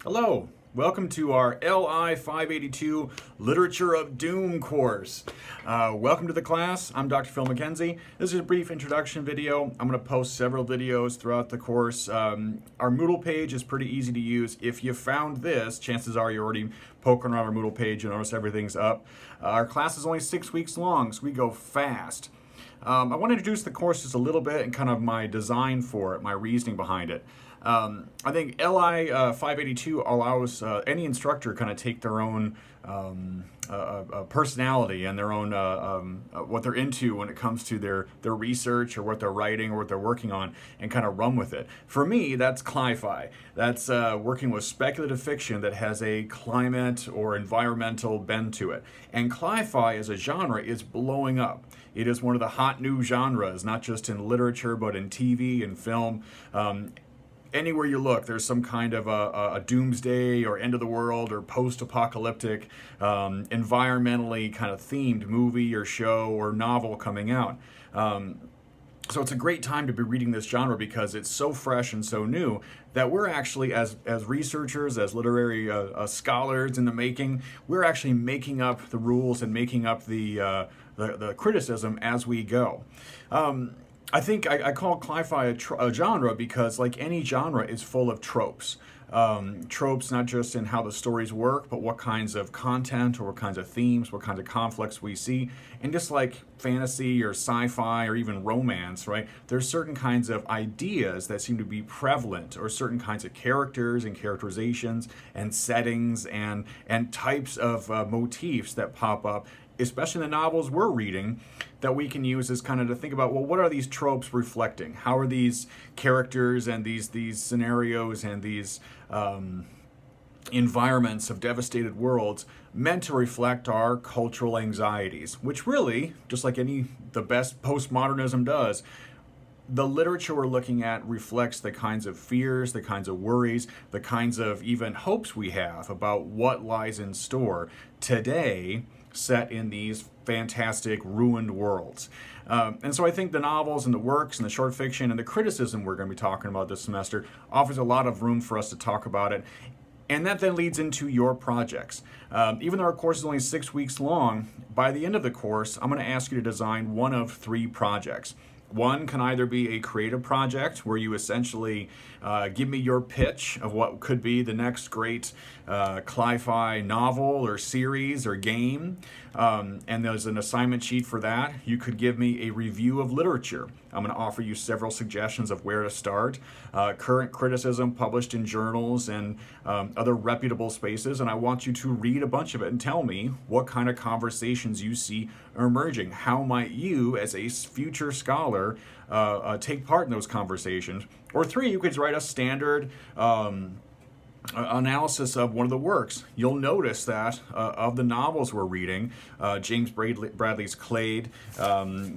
Hello, welcome to our LI582 Literature of Doom course. Welcome to the class. I'm Dr. Phil McKenzie. This is a brief introduction video. I'm going to post several videos throughout the course. Our Moodle page is pretty easy to use. If you found this, chances are you're already poking around our Moodle page and notice everything's up. Our class is only 6 weeks long, so we go fast. I want to introduce the course just a little bit and kind of my design for it, my reasoning behind it. I think LI582 allows any instructor kind of take their own personality and their own what they're into when it comes to their research or what they're writing or what they're working on and kind of run with it. For me, that's cli-fi. That's working with speculative fiction that has a climate or environmental bend to it. And cli-fi as a genre is blowing up. It is one of the hot new genres, not just in literature, but in TV and film. Anywhere you look, there's some kind of a doomsday or end of the world or post-apocalyptic, environmentally kind of themed movie or show or novel coming out. So it's a great time to be reading this genre because it's so fresh and so new that we're actually, as researchers, as literary scholars in the making, we're actually making up the rules and making up the criticism as we go. I think I call cli-fi a genre because, like any genre, is full of tropes. Tropes not just in how the stories work, but what kinds of content or what kinds of themes, what kinds of conflicts we see. And just like fantasy or sci-fi or even romance, right, there's certain kinds of ideas that seem to be prevalent, or certain kinds of characters and characterizations and settings and types of motifs that pop up, especially in the novels we're reading, that we can use as kind of to think about, well, what are these tropes reflecting? How are these characters and these scenarios and these environments of devastated worlds meant to reflect our cultural anxieties? Which really, just like the best postmodernism does, the literature we're looking at reflects the kinds of fears, the kinds of worries, the kinds of even hopes we have about what lies in store today, set in these fantastic ruined worlds. And so I think the novels and the works and the short fiction and the criticism we're going to be talking about this semester offers a lot of room for us to talk about it. And that then leads into your projects. Even though our course is only 6 weeks long, by the end of the course, I'm going to ask you to design one of 3 projects. One can either be a creative project where you essentially give me your pitch of what could be the next great cli-fi novel or series or game, and there's an assignment sheet for that. You could give me a review of literature. I'm going to offer you several suggestions of where to start, current criticism published in journals and other reputable spaces, and I want you to read a bunch of it and tell me what kind of conversations you see emerging. How might you, as a future scholar, take part in those conversations? Or 3, you could write a standard analysis of one of the works. You'll notice that of the novels we're reading, James Bradley's Clade,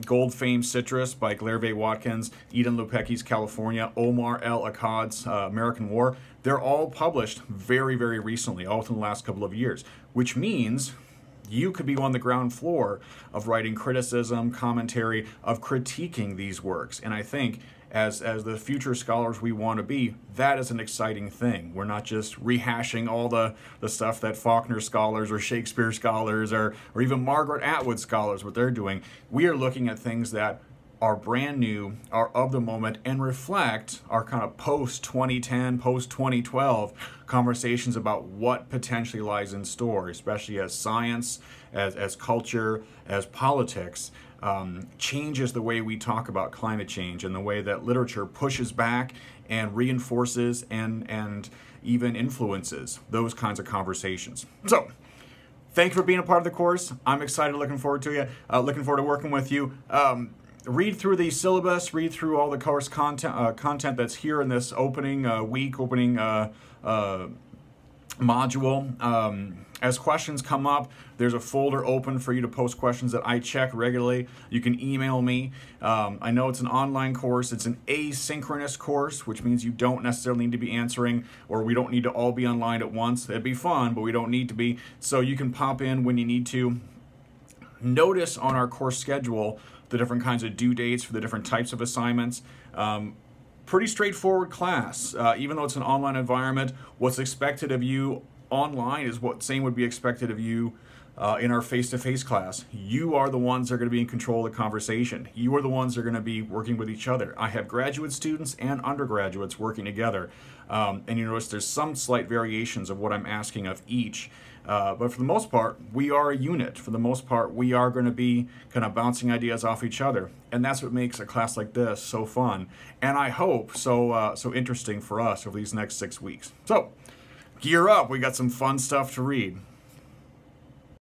Gold Fame Citrus by Glervais Watkins, Eden Lupecki's California, Omar L. Akkad's American War, they're all published very, very recently, all within the last couple of years, which means you could be on the ground floor of writing criticism, commentary, of critiquing these works. And I think as the future scholars we want to be, that is an exciting thing. We're not just rehashing all the stuff that Faulkner scholars or Shakespeare scholars or even Margaret Atwood scholars, what they're doing. We are looking at things that are brand new, are of the moment, and reflect our kind of post-2010, post-2012 conversations about what potentially lies in store, especially as science, as culture, as politics, changes the way we talk about climate change and the way that literature pushes back and reinforces and even influences those kinds of conversations. So, thank you for being a part of the course. I'm excited, looking forward to you, looking forward to working with you. Read through the syllabus, read through all the course content that's here in this opening module. As questions come up, there's a folder open for you to post questions that I check regularly. You can email me. I know it's an online course. It's an asynchronous course, which means you don't necessarily need to be answering, or we don't need to all be online at once. It'd be fun, but we don't need to be. So you can pop in when you need to. Notice on our course schedule the different kinds of due dates for the different types of assignments. pretty straightforward class. Even though it's an online environment, what's expected of you online is what same would be expected of you in our face-to-face class. You are the ones that are going to be in control of the conversation. You are the ones that are going to be working with each other. I have graduate students and undergraduates working together. And you notice there's some slight variations of what I'm asking of each. But for the most part, we are a unit. For the most part, we are going to be kind of bouncing ideas off each other. And that's what makes a class like this so fun. And I hope so interesting for us over these next 6 weeks. So, gear up. We got some fun stuff to read.